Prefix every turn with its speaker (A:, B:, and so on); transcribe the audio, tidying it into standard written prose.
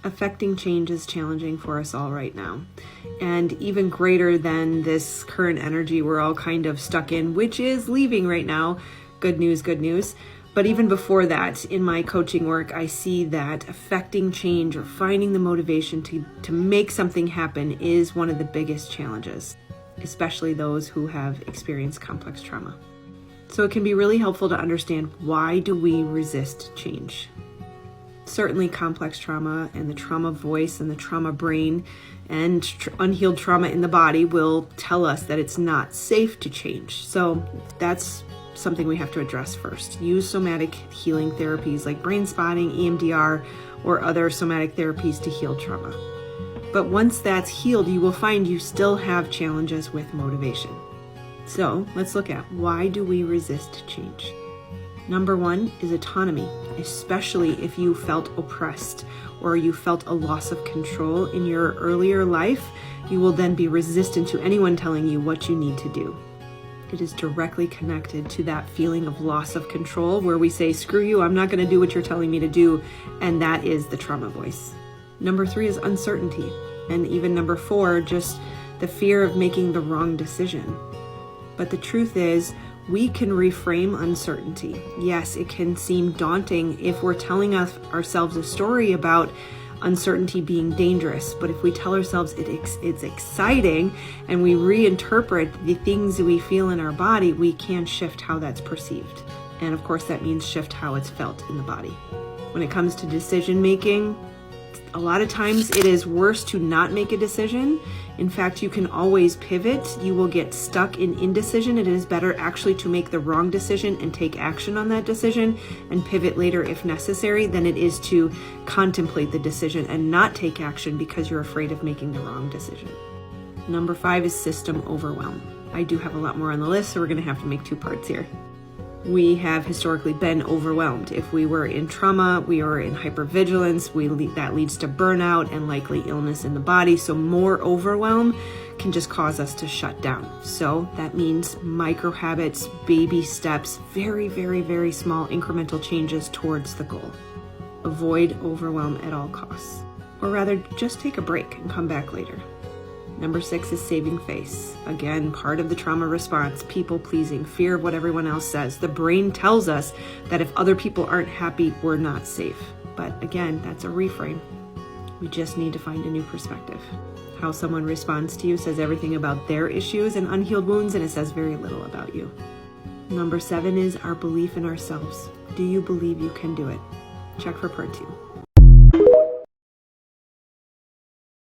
A: Affecting change is challenging for us all right now. And even greater than this current energy we're all kind of stuck in, which is leaving right now. Good news, good news. But even before that, in my coaching work, I see that affecting change or finding the motivation to make something happen is one of the biggest challenges, especially those who have experienced complex trauma. So it can be really helpful to understand, why do we resist change? Certainly complex trauma and the trauma voice and the trauma brain and unhealed trauma in the body will tell us that it's not safe to change. So that's something we have to address first. Use somatic healing therapies like brain spotting, EMDR, or other somatic therapies to heal trauma. But once that's healed, you will find you still have challenges with motivation. So let's look at, why do we resist change? Number one is autonomy, especially if you felt oppressed or you felt a loss of control in your earlier life. You will then be resistant to anyone telling you what you need to do. It is directly connected to that feeling of loss of control where we say, screw you, I'm not going to do what you're telling me to do. And that is the trauma voice. Number three is uncertainty. And even number four, just the fear of making the wrong decision. But the truth is, we can reframe uncertainty. Yes, it can seem daunting if we're telling ourselves a story about uncertainty being dangerous, but if we tell ourselves it's exciting and we reinterpret the things that we feel in our body, we can shift how that's perceived. And of course, that means shift how it's felt in the body. When it comes to decision making, a lot of times it is worse to not make a decision. In fact, you can always pivot. You will get stuck in indecision. It is better actually to make the wrong decision and take action on that decision and pivot later if necessary than it is to contemplate the decision and not take action because you're afraid of making the wrong decision. Number five is system overwhelm. I do have a lot more on the list, so we're going to have to make two parts here. We have historically been overwhelmed. If we were in trauma, we are in hypervigilance, that leads to burnout and likely illness in the body. So more overwhelm can just cause us to shut down. So that means micro habits, baby steps, very, very, very small incremental changes towards the goal. Avoid overwhelm at all costs. Or rather, just take a break and come back later. Number six is saving face. Again, part of the trauma response, people pleasing, fear of what everyone else says. The brain tells us that if other people aren't happy, we're not safe. But again, that's a reframe. We just need to find a new perspective. How someone responds to you says everything about their issues and unhealed wounds, and it says very little about you. Number seven is our belief in ourselves. Do you believe you can do it? Check for part two.